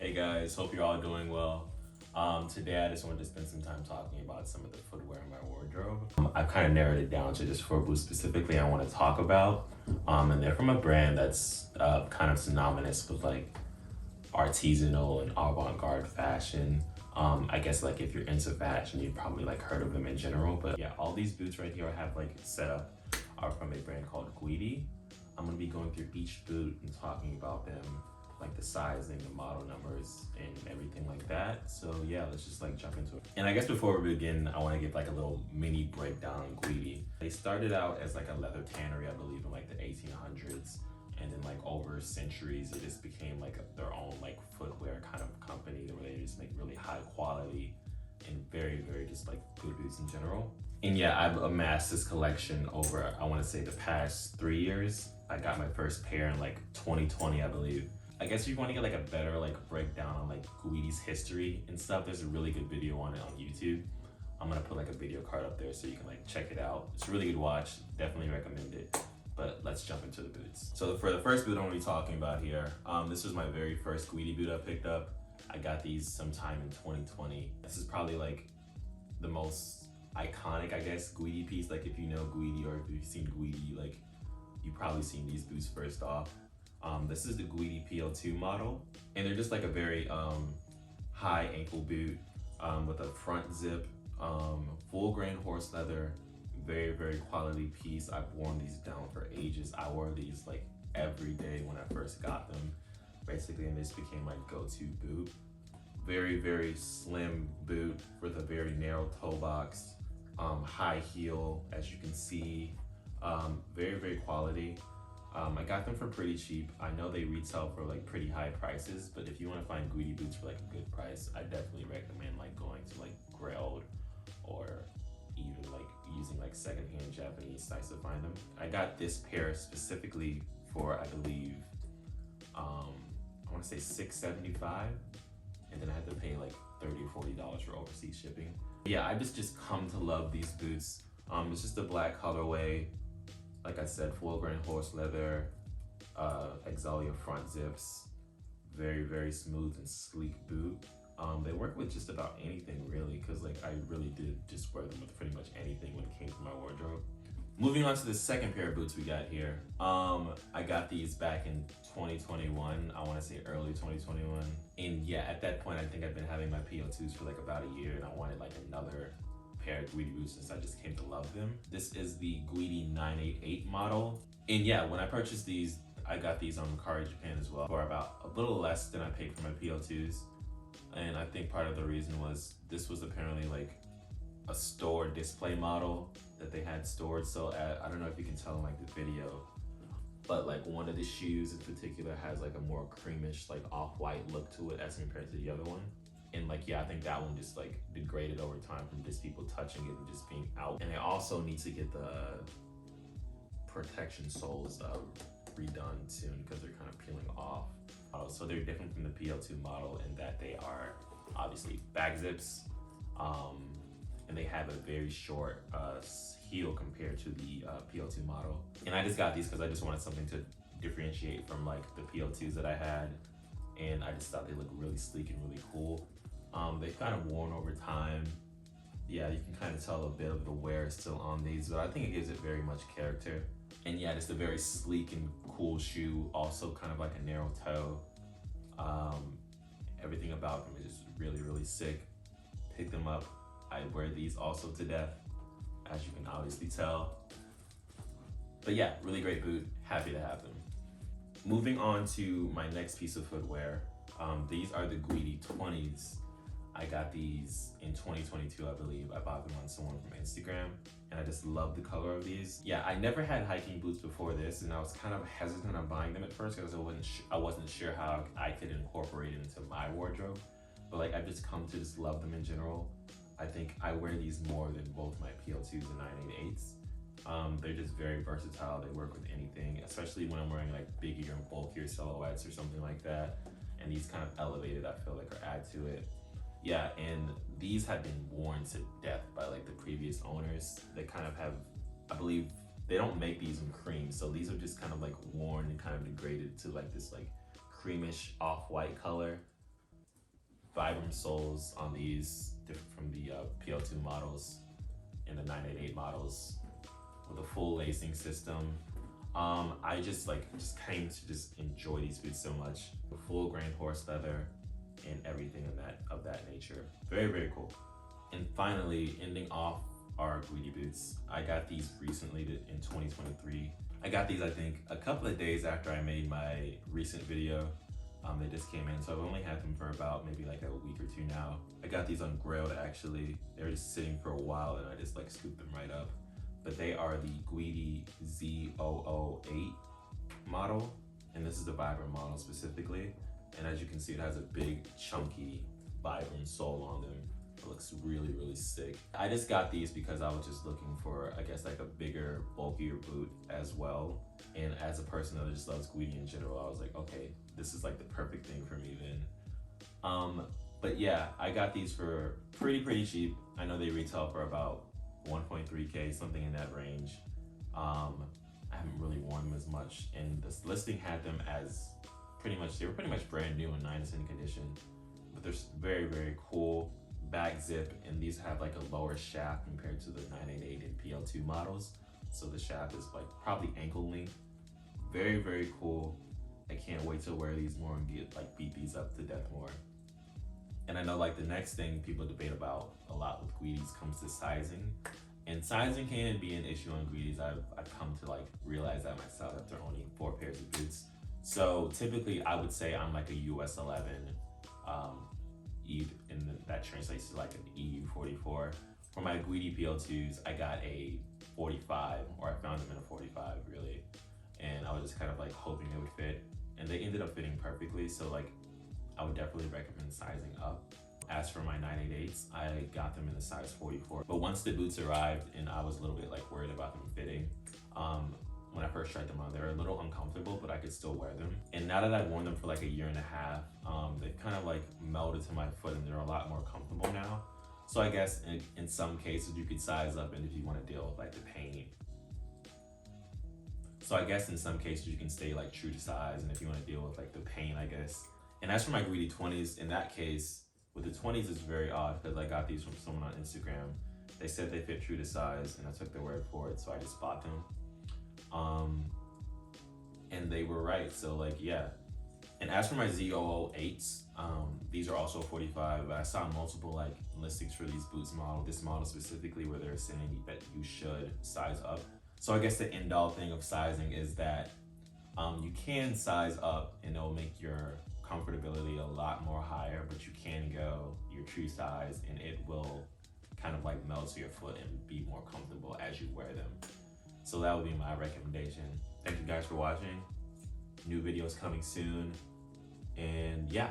Hey guys, hope you're all doing well. Today I just wanted to spend some time talking about some of the footwear in my wardrobe. I've kind of narrowed it down to just 4 boots specifically I want to talk about. And they're from a brand that's kind of synonymous with like artisanal and avant-garde fashion. I guess like if you're into fashion, you've probably like heard of them in general. But yeah, all these boots right here I have like set up are from a brand called Guidi. I'm gonna be going through each boot and talking about them, like the sizing, the model numbers, and everything like that. So yeah, let's just like jump into it. And I guess before we begin, I want to give like a little mini breakdown on Guidi. They started out as like a leather tannery, I believe, in like the 1800s. And then like over centuries, it just became like their own like footwear kind of company where they just make really high quality and very, very just like good boots in general. And yeah, I've amassed this collection over, I want to say the past 3 years. I got my first pair in like 2020, I believe. I guess if you want to get like a better like breakdown on like Guidi's history and stuff, there's a really good video on it on YouTube. I'm gonna put like a video card up there so you can like check it out. It's a really good watch, definitely recommend it. But let's jump into the boots. So for the first boot I'm gonna be talking about here, this was my very first Guidi boot I picked up. I got these sometime in 2020. This is probably like the most iconic, I guess, Guidi piece. Like if you know Guidi or if you've seen Guidi, like you've probably seen these boots first off. This is the Guidi PL2 model, and they're just like a very high ankle boot with a front zip, full grain horse leather, very, very quality piece. I've worn these down for ages. I wore these like every day when I first got them, basically, and this became my go-to boot. Very, very slim boot with a very narrow toe box, high heel, as you can see, very, very quality. I got them for pretty cheap. I know they retail for like pretty high prices, but if you want to find Guidi boots for like a good price, I definitely recommend like going to like Grailed or even like using like secondhand Japanese sites to find them. I got this pair specifically for, I believe, I want to say $6.75, and then I had to pay like $30 or $40 for overseas shipping. Yeah, I just come to love these boots. It's just a black colorway. Like I said, full grain horse leather, Exalia front zips, very, very smooth and sleek boot. They work with just about anything really, because like I really did just wear them with pretty much anything when it came to my wardrobe. Moving on to the second pair of boots we got here. I got these back in 2021, I want to say early 2021. And yeah, at that point, I think I've been having my PL2s for like about a year, and I wanted like another pair of Guidi boots since I just came to love them. This is the Guidi 988 model. And yeah, when I purchased these, I got these on Mercari Japan as well for about a little less than I paid for my PL2s. And I think part of the reason was this was apparently like a store display model that they had stored. So I don't know if you can tell in like the video, but like one of the shoes in particular has like a more creamish, like off-white look to it as compared to the other one. And like, yeah, I think that one just like degraded over time from just people touching it and just being out. And I also need to get the protection soles redone soon because they're kind of peeling off. So they're different from the PL2 model in that they are obviously back zips, and they have a very short heel compared to the PL2 model. And I just got these because I just wanted something to differentiate from like the PL2s that I had, and I just thought they looked really sleek and really cool. They've kind of worn over time. Yeah, you can kind of tell a bit of the wear is still on these, but I think it gives it very much character. And yeah, just a very sleek and cool shoe, also kind of like a narrow toe. Everything about them is just really, really sick. Pick them up. I wear these also to death, as you can obviously tell. But yeah, really great boot, happy to have them. Moving on to my next piece of footwear. These are the Guidi 20s. I got these in 2022, I believe. I bought them on someone from Instagram, and I just love the color of these. Yeah, I never had hiking boots before this, and I was kind of hesitant on buying them at first because I wasn't sure how I could incorporate it into my wardrobe. But like, I've just come to just love them in general. I think I wear these more than both my PL2s and 988s. They're just very versatile. They work with anything, especially when I'm wearing like bigger and bulkier silhouettes or something like that. And these kind of elevated, I feel like, or add to it. Yeah, and these have been worn to death by like the previous owners. They kind of have, I believe, they don't make these in cream, so these are just kind of like worn and kind of degraded to like this like creamish off-white color. Vibram soles on these, different from the PL2 models and the 988 models, with a full lacing system. I just came to just enjoy these boots so much. The full grain horse leather and everything of that nature. Very, very cool. And finally, ending off our Guidi boots, I got these recently in 2023. I got these, I think, a couple of days after I made my recent video. They just came in, so I've only had them for about maybe like a week or two now. I got these on Grailed actually. They were just sitting for a while and I just like scooped them right up. But they are the Guidi ZO08 model, and this is the Vibram model specifically. And as you can see, it has a big, chunky Vibram sole on them. It looks really, really sick. I just got these because I was just looking for, I guess, like a bigger, bulkier boot as well. And as a person that just loves Guidi in general, I was like, okay, this is like the perfect thing for me then. But yeah, I got these for pretty cheap. I know they retail for about 1.3K, something in that range. I haven't really worn them as much, and this listing had them as they were pretty much brand new and nice in condition. But they're very, very cool. Back zip, and these have like a lower shaft compared to the 988 and PL2 models. So the shaft is like probably ankle length. Very, very cool. I can't wait to wear these more and beat these up to death more. And I know like the next thing people debate about a lot with Guidis comes to sizing. And sizing can be an issue on Guidis. I've come to like realize that myself after owning 4 pairs of boots. So typically I would say I'm like a US 11, and that translates to like an EU 44. For my Guidi PL2s, I got a 45, or I found them in a 45 really. And I was just kind of like hoping they would fit, and they ended up fitting perfectly. So like, I would definitely recommend sizing up. As for my 988s, I got them in a size 44. But once the boots arrived and I was a little bit like worried about them fitting, when I first tried them on, they were a little uncomfortable, but I could still wear them. And now that I've worn them for like a year and a half, they've kind of like melded to my foot and they're a lot more comfortable now. So I guess in some cases you could size up, and if you want to deal with like the pain. So I guess in some cases you can stay like true to size, and if you want to deal with like the pain, I guess. And as for my Guidi 20s, in that case, with the 20s it's very odd because I got these from someone on Instagram. They said they fit true to size and I took their word for it, so I just bought them. And they were right, so like, yeah. And as for my ZO08s, these are also 45, but I saw multiple like listings for these boots this model specifically, where they're saying that you should size up. So I guess the end all thing of sizing is that you can size up and it'll make your comfortability a lot more higher, but you can go your true size and it will kind of like melt to your foot and be more comfortable as you wear them. So that would be my recommendation. Thank you guys for watching. New videos coming soon. And yeah.